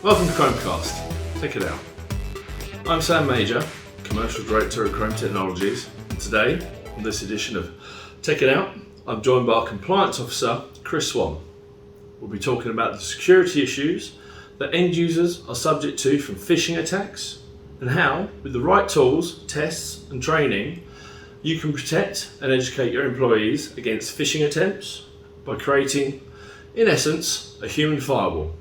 Welcome to Krome Cast. Take it out. I'm Sam Major, Commercial Director at Krome Technologies, and today, on this edition of Take It Out, I'm joined by our Compliance Officer, Chris Swan. We'll be talking about the security issues that end users are subject to from phishing attacks, and how, with the right tools, tests and training, you can protect and educate your employees against phishing attempts by creating, in essence, a human firewall.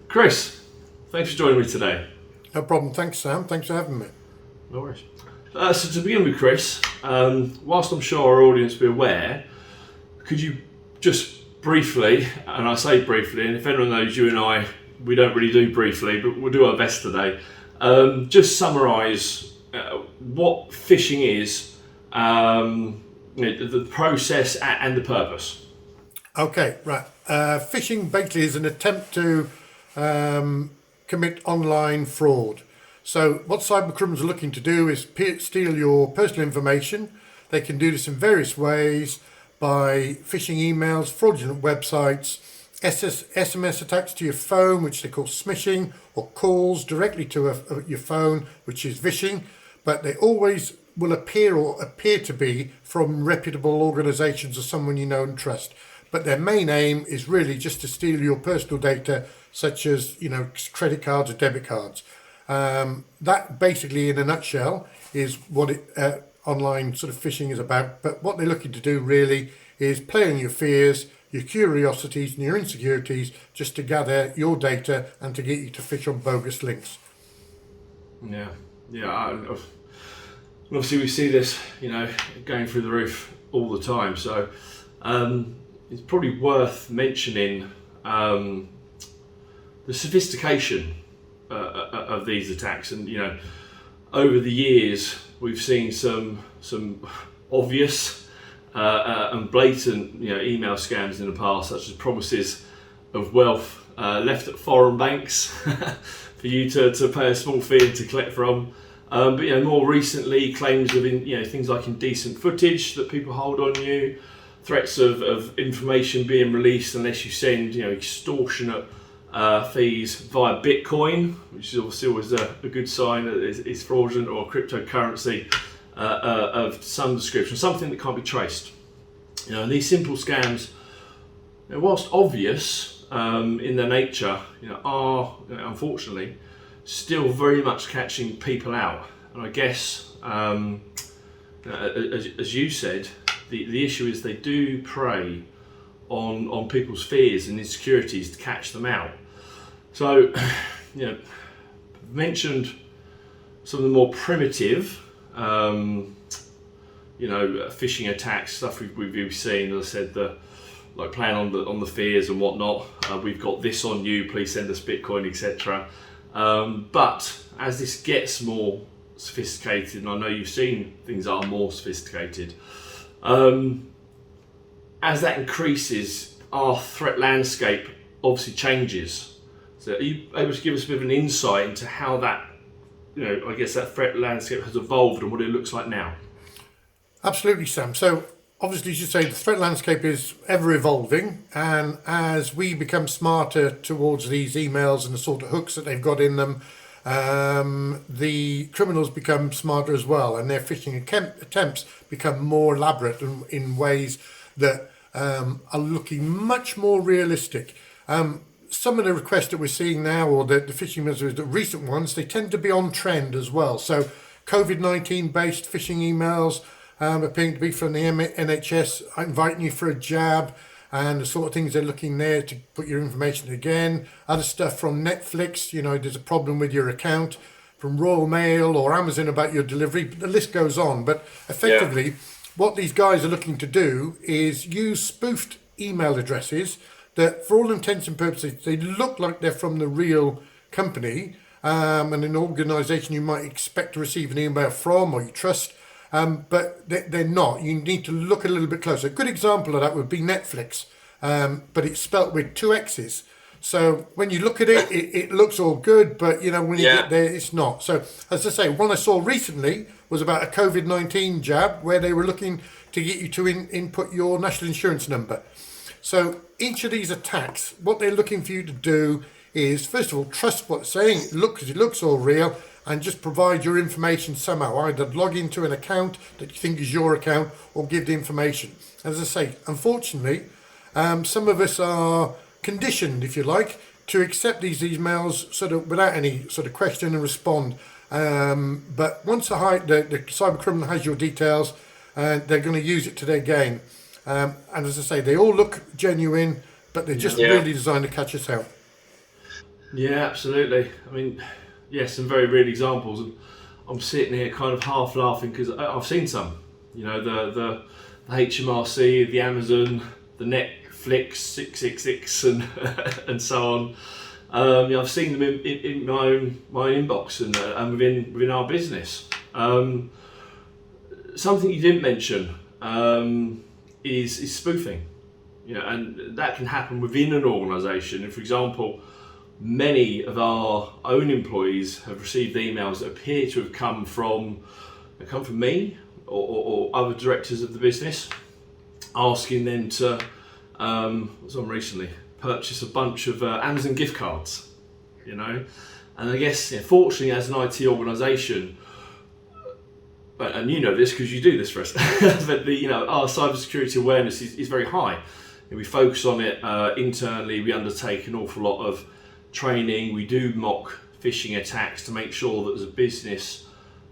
Chris, thanks for joining me today. No problem. Thanks, Sam. Thanks for having me. No worries. So to begin with, Chris, whilst I'm sure our audience will be aware, could you just briefly, and I say briefly, and if anyone knows you and I, we don't really do briefly, but we'll do our best today, just summarise what phishing is, the process and the purpose. Okay, right. Phishing basically is an attempt to commit online fraud. So what cybercriminals are looking to do is steal your personal information. They can do this in various ways by phishing emails, fraudulent websites, SMS attacks to your phone, which they call smishing, or calls directly to your phone, which is phishing. But they always will appear to be from reputable organisations or someone you know and trust. But their main aim is really just to steal your personal data, such as credit cards or debit cards. That basically, in a nutshell, is what online sort of phishing is about. But what they're looking to do really is play on your fears, your curiosities, and your insecurities, just to gather your data and to get you to fish on bogus links. Yeah. Obviously, we see this, going through the roof all the time. So. It's probably worth mentioning the sophistication of these attacks, and over the years we've seen some obvious and blatant email scams in the past, such as promises of wealth left at foreign banks for you to pay a small fee and to collect from. But more recently, claims of things like indecent footage that people hold on you. Threats of information being released unless you send extortionate fees via Bitcoin, which is obviously always a good sign that it's fraudulent, or cryptocurrency of some description, something that can't be traced. And these simple scams, whilst obvious in their nature, are unfortunately still very much catching people out. And I guess, as you said, the issue is they do prey on people's fears and insecurities to catch them out. So, mentioned some of the more primitive, phishing attacks, stuff we've seen. As I said, like playing on the fears and whatnot. We've got this on you. Please send us Bitcoin, etc. But as this gets more sophisticated, and I know you've seen things are more sophisticated. As that increases, our threat landscape obviously changes. So are you able to give us a bit of an insight into how that, I guess that threat landscape has evolved and what it looks like now? Absolutely, Sam. So obviously, as you say, the threat landscape is ever evolving, and as we become smarter towards these emails and the sort of hooks that they've got in them, the criminals become smarter as well, and their phishing attempts become more elaborate in ways that are looking much more realistic. Some of the requests that we're seeing now, or the phishing measures, the recent ones, they tend to be on trend as well. So COVID-19 based phishing emails appearing to be from the NHS inviting you for a jab, and the sort of things they're looking there to put your information again. Other stuff from Netflix, there's a problem with your account, from Royal Mail or Amazon about your delivery, but the list goes on. But effectively, what these guys are looking to do is use spoofed email addresses that, for all intents and purposes, they look like they're from the real company and an organisation you might expect to receive an email from or you trust. But they're not. You need to look a little bit closer. A good example of that would be Netflix, but it's spelt with 2 X's. So when you look at it, it looks all good, but when you get there, it's not. So as I say, one I saw recently was about a COVID-19 jab where they were looking to get you to input your national insurance number. So each of these attacks, what they're looking for you to do is, first of all, trust what's saying, because it looks all real, and just provide your information somehow. Either log into an account that you think is your account or give the information. As I say, unfortunately, some of us are conditioned, if you like, to accept these emails sort of without any sort of question and respond. But once the cyber criminal has your details, they're going to use it to their gain. And as I say, they all look genuine, but they're just really designed to catch us out. Yeah, absolutely. I mean, yes, some very real examples. And I'm sitting here kind of half laughing because I've seen some. You know, the HMRC, the Amazon, the Netflix 666, and so on. I've seen them in my own inbox and within our business. Something you didn't mention is spoofing. You know, and that can happen within an organisation. And for example, many of our own employees have received emails that appear to have come from me or other directors of the business, asking them to, what's on recently, purchase a bunch of Amazon gift cards, you know. And I guess, fortunately, as an IT organisation, and you know this because you do this for us, but our cybersecurity awareness is very high. We focus on it internally. We undertake an awful lot of training. We do mock phishing attacks to make sure that as a business,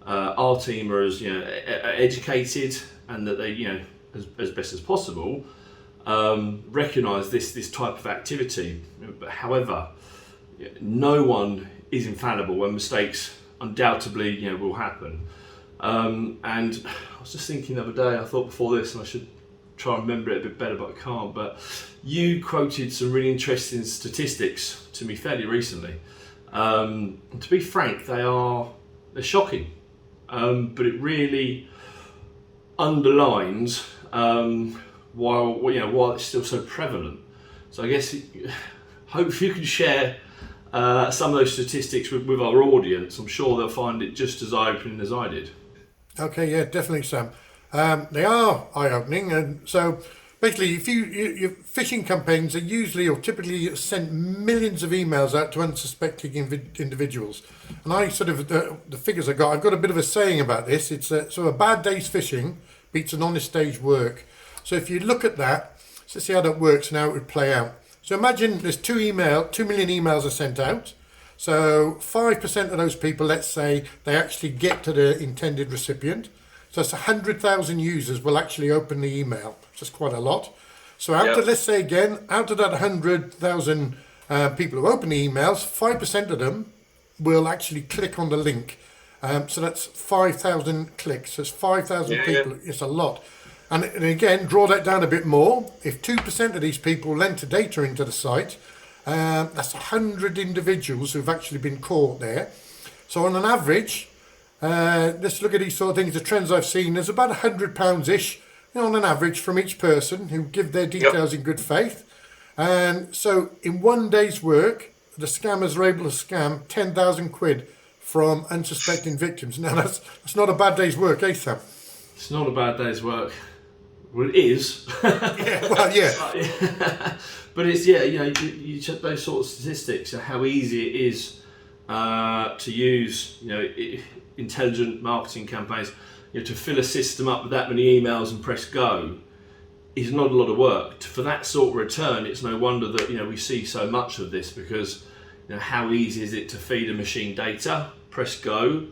our team are as educated and that they as best as possible recognise this type of activity. But however, no one is infallible, and mistakes undoubtedly will happen. And I was just thinking the other day, I thought before this, and I should try and remember it a bit better, but I can't. But you quoted some really interesting statistics to me fairly recently. And to be frank, they're shocking. But it really underlines why it's still so prevalent. So I guess hopefully you can share some of those statistics with our audience. I'm sure they'll find it just as eye-opening as I did. Okay, yeah, definitely, Sam. They are eye-opening, and so basically, if your phishing campaigns are usually or typically send millions of emails out to unsuspecting individuals. And I sort of the figures I've got a bit of a saying about this. It's so a bad day's phishing beats an honest day's work. So if you look at that, let's see how that works and how it would play out. So imagine there's 2 million emails are sent out. So 5% of those people, let's say, they actually get to the intended recipient. So that's 100,000 users will actually open the email. So that's quite a lot. So let's say again, out of that 100,000 people who open the emails, 5% of them will actually click on the link. So that's 5,000 clicks. So it's 5,000 people. Yeah. It's a lot. And again, draw that down a bit more. If 2% of these people enter data into the site, that's 100 individuals who've actually been caught there. So on an average, let's look at these sort of things. The trends I've seen, there's about £100-ish, on an average from each person who give their details in good faith. And so in one day's work, the scammers are able to scam 10,000 quid from unsuspecting victims. Now that's not a bad day's work, eh, Sam? It's not a bad day's work. Well, it is. Yeah, well, yeah. But it's, you check those sort of statistics of how easy it is to use, intelligent marketing campaigns, to fill a system up with that many emails and press go is not a lot of work. For that sort of return, it's no wonder that, we see so much of this because, how easy is it to feed a machine data, press go,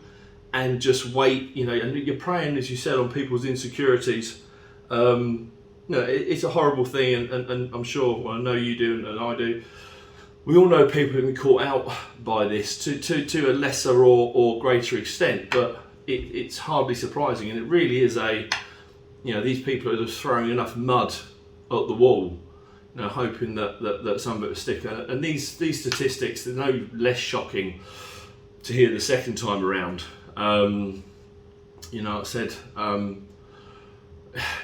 and just wait, and you're preying, as you said, on people's insecurities. It's a horrible thing, and I'm sure, well, I know you do and I do. We all know people who've been caught out by this to a lesser or greater extent, but it's hardly surprising, and it really is these people are just throwing enough mud at the wall, hoping that some of it will stick. And these statistics, they're no less shocking to hear the second time around. I said,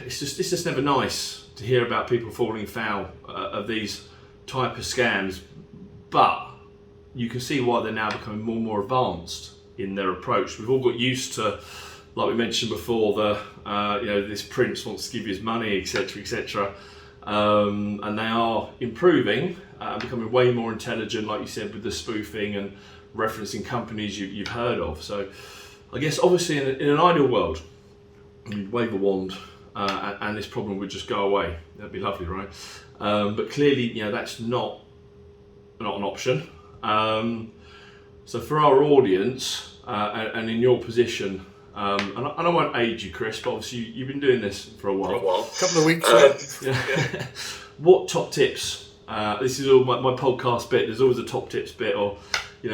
it's just never nice to hear about people falling foul of these type of scams, but you can see why they're now becoming more and more advanced in their approach. We've all got used to, like we mentioned before, this prince wants to give you his money, etc., etc. And they are improving, becoming way more intelligent, like you said, with the spoofing and referencing companies you've heard of. So I guess obviously in an ideal world, you'd wave a wand and this problem would just go away. That'd be lovely, right? But clearly, that's not an option. So for our audience and in your position, and I won't age you, Chris, but obviously you've been doing this for a while. A couple of weeks. What top tips? This is all my podcast bit. There's always a top tips bit, or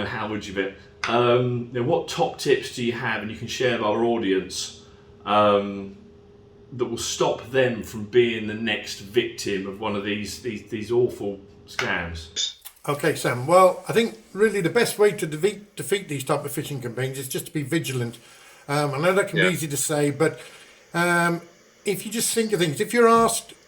how would you bit? What top tips do you have, and you can share with our audience that will stop them from being the next victim of one of these awful scams? Okay, Sam. Well, I think really the best way to defeat these type of phishing campaigns is just to be vigilant. I know that can be easy to say, but if you just think of things, if you're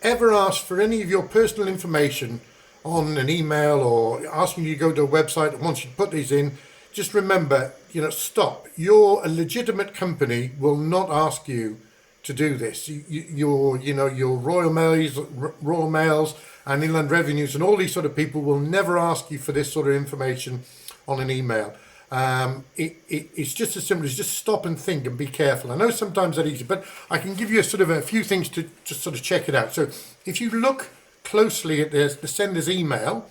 ever asked for any of your personal information on an email or asking you to go to a website and once you put these in, just remember, stop. You're a legitimate company, will not ask you to do this. Your Royal Mails and Inland Revenues and all these sort of people will never ask you for this sort of information on an email. It's just as simple as just stop and think and be careful. I know sometimes that's easy, but I can give you a few things to just sort of check it out. So if you look closely at the sender's email,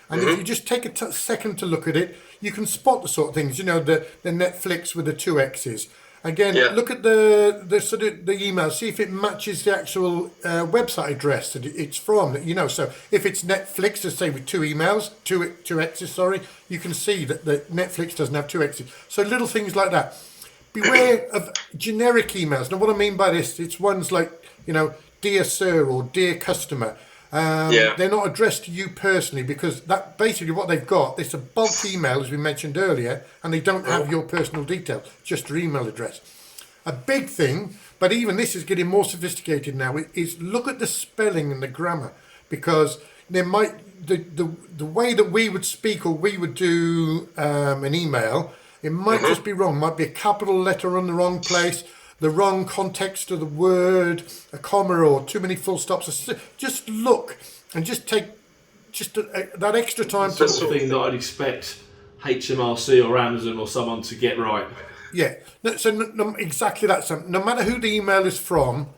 and if you just take a second to look at it, you can spot the sort of things, the Netflix with the 2 X's. Again, look at the sort of the email, see if it matches the actual website address that it's from. So if it's Netflix, let's say with 2 emails, two X's, you can see that the Netflix doesn't have 2 X's. So little things like that. Beware of generic emails. Now, what I mean by this, it's ones like dear sir or dear customer. They're not addressed to you personally, because that basically what they've got, it's a bulk email, as we mentioned earlier, and they don't have your personal details, just your email address. A big thing, but even this is getting more sophisticated now, is look at the spelling and the grammar, because there might the way that we would speak or we would do an email, it might just be wrong. Might be a capital letter on the wrong place, the wrong context of the word, a comma or too many full stops. Just look and just take that extra time. That's the sort of thing that I'd expect HMRC or Amazon or someone to get right. Yeah, exactly that. So no matter who the email is from,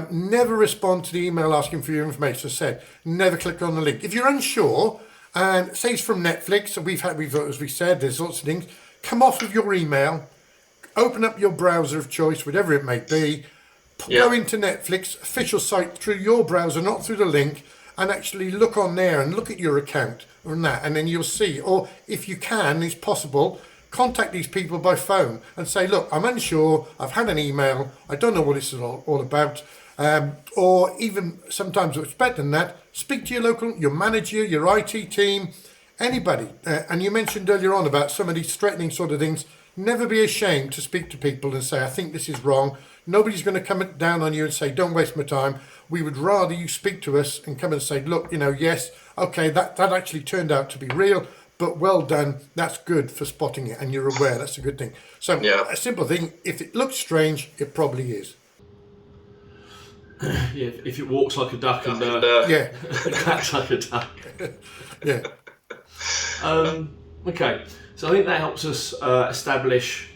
never respond to the email asking for your information. As I said, never click on the link. If you're unsure, and say it's from Netflix, we've as we said, there's lots of things. Come off of your email. Open up your browser of choice, whatever it may be, go into Netflix, official site through your browser, not through the link, and actually look on there and look at your account and that, and then you'll see. Or if you can, it's possible, contact these people by phone and say, look, I'm unsure, I've had an email, I don't know what it's all about. Or even sometimes it's better than that, speak to your manager, your IT team, anybody. And you mentioned earlier on about some of these threatening sort of things. Never be ashamed to speak to people and say, I think this is wrong. Nobody's going to come down on you and say, don't waste my time. We would rather you speak to us and come and say, look, yes, okay, that actually turned out to be real, but well done. That's good for spotting it, and you're aware. That's a good thing. So a simple thing, if it looks strange, it probably is. Yeah, if it walks like a duck and quacks like a duck. Yeah. Okay. So I think that helps us establish,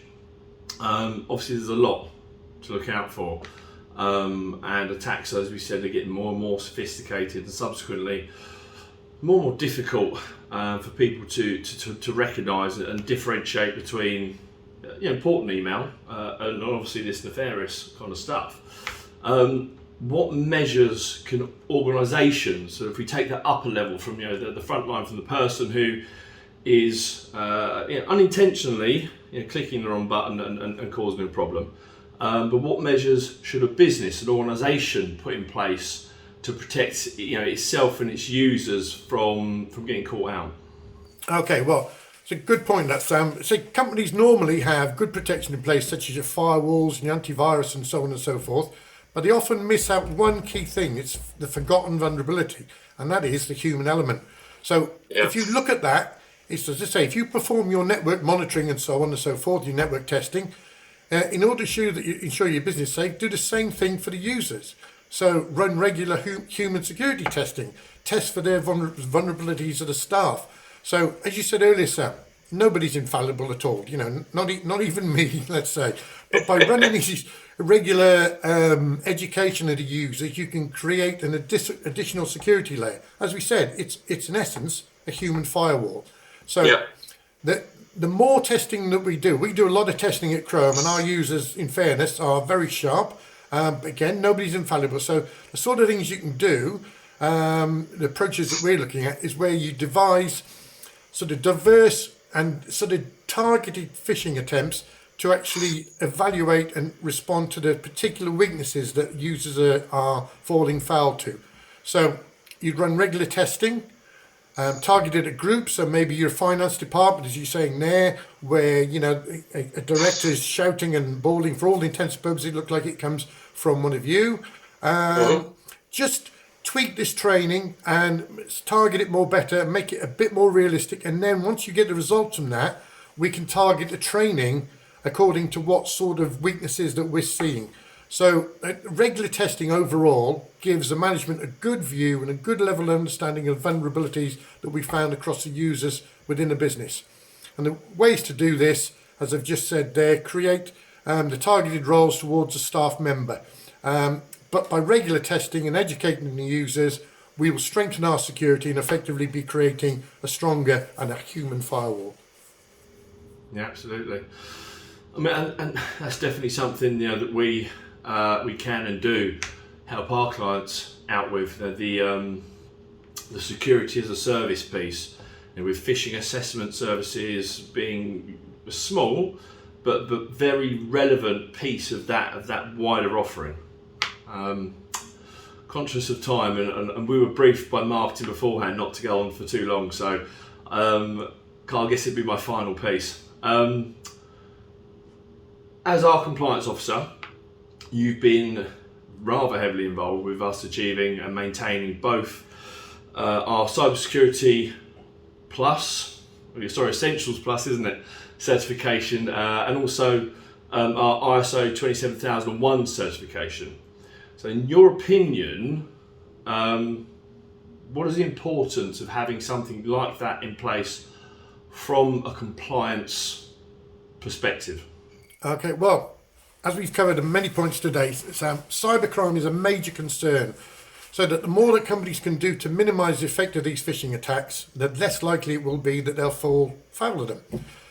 obviously there's a lot to look out for, and attacks, as we said, are getting more and more sophisticated, and subsequently more and more difficult for people to recognise and differentiate between important email and obviously this nefarious kind of stuff. What measures can organisations, so if we take that upper level from the front line, from the person who is unintentionally clicking the wrong button and causing a problem, but what measures should a business, an organisation put in place to protect itself and its users from getting caught out? Okay, well, it's a good point, that Sam. So companies normally have good protection in place, such as your firewalls and your antivirus and so on and so forth, but they often miss out one key thing. It's the forgotten vulnerability, and that is the human element. So if you look at that, it's, as I say, if you perform your network monitoring and so on and so forth, your network testing, in order to ensure your business is safe, do the same thing for the users. So run regular human security testing, test for their vulnerabilities of the staff. So as you said earlier, Sam, nobody's infallible at all. Not even me, let's say. But by running these regular education of the users, you can create an additional security layer. As we said, it's in essence a human firewall. So the more testing that we do a lot of testing at Krome, and our users, in fairness, are very sharp. Again, nobody's infallible. So the sort of things you can do, the approaches that we're looking at, is where you devise sort of diverse and sort of targeted phishing attempts to actually evaluate and respond to the particular weaknesses that users are falling foul to. So you'd run regular testing, targeted at groups. So maybe your finance department, as you're saying there, where a director is shouting and bawling. For all intents and purposes, it looks like it comes from one of you. Just tweak this training and target it more better, make it a bit more realistic, and then once you get the results from that, we can target the training according to what sort of weaknesses that we're seeing. So regular testing overall gives the management a good view and a good level of understanding of vulnerabilities that we found across the users within the business. And the ways to do this, as I've just said there, create the targeted roles towards a staff member. But by regular testing and educating the users, we will strengthen our security and effectively be creating a stronger and a human firewall. Yeah, absolutely. I mean, and that's definitely something that we can and do help our clients out with, the security as a service piece, with phishing assessment services being a small but very relevant piece of that wider offering. Conscious of time, and we were briefed by marketing beforehand not to go on for too long, so I guess it'd be my final piece. As our compliance officer, you've been rather heavily involved with us achieving and maintaining both our cybersecurity essentials plus, isn't it, certification, and also our ISO 27001 certification. So in your opinion, what is the importance of having something like that in place from a compliance perspective? Okay, well, as we've covered in many points today, Sam, cybercrime is a major concern. So that the more that companies can do to minimise the effect of these phishing attacks, the less likely it will be that they'll fall foul of them.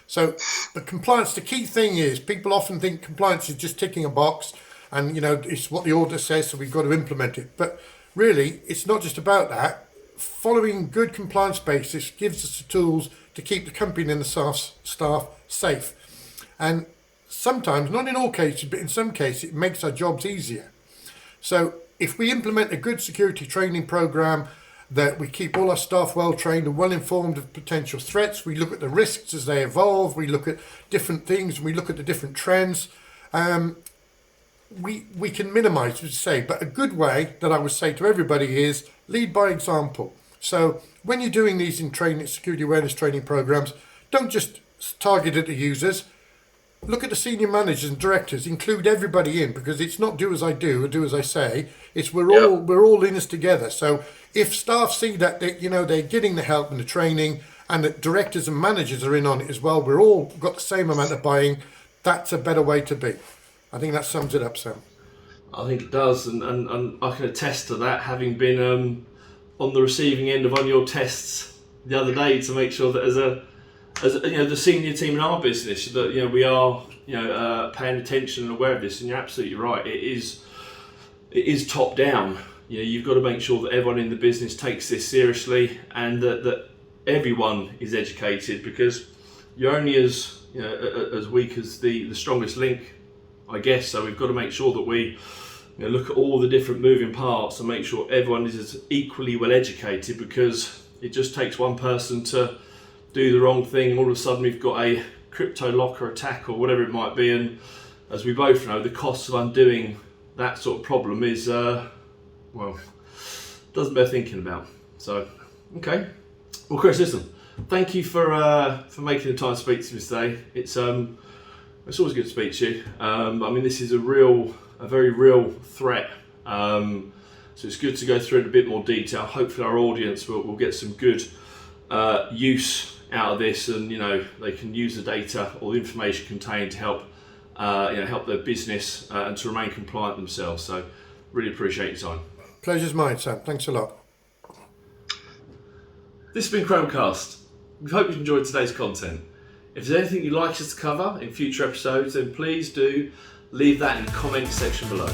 So the compliance, the key thing is, people often think compliance is just ticking a box and it's what the order says, so we've got to implement it. But really, it's not just about that. Following good compliance basis gives us the tools to keep the company and the staff safe. And sometimes, not in all cases, but in some cases, it makes our jobs easier. So if we implement a good security training program, that we keep all our staff well trained and well informed of potential threats, we look at the risks as they evolve, we look at different things, we look at the different trends, we can minimise, as you say. But a good way that I would say to everybody is lead by example. So when you're doing these in training, security awareness training programs, don't just target at the users. Look at the senior managers and directors, include everybody in, because it's not do as I do or do as I say. It's we're all in this together. So if staff see that they're getting the help and the training, and that directors and managers are in on it as well, we're all got the same amount of buying. That's a better way to be. I think that sums it up, Sam. I think it does, and I can attest to that, having been on the receiving end of one of your tests the other day to make sure that as the senior team in our business, that we are paying attention and aware of this. And you're absolutely right. It is top down. You've got to make sure that everyone in the business takes this seriously, and that everyone is educated, because you're only as weak as the strongest link, I guess. So we've got to make sure that we look at all the different moving parts and make sure everyone is as equally well educated, because it just takes one person to do the wrong thing and all of a sudden we've got a crypto locker attack or whatever it might be. And as we both know, the cost of undoing that sort of problem is doesn't bear thinking about. So okay, well, Chris, listen, thank you for making the time to speak to me today. It's always good to speak to you. I mean, this is a very real threat So it's good to go through in a bit more detail. Hopefully our audience will get some good use out of this, and they can use the data or the information contained to help help their business and to remain compliant themselves. So really appreciate your time. Pleasure's mine, Sam. Thanks a lot. This has been Krome Cast. We hope you've enjoyed today's content. If there's anything you'd like us to cover in future episodes, then please do leave that in the comment section below.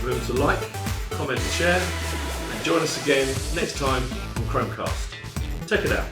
Remember to like, comment and share, and join us again next time on Krome Cast. Check it out.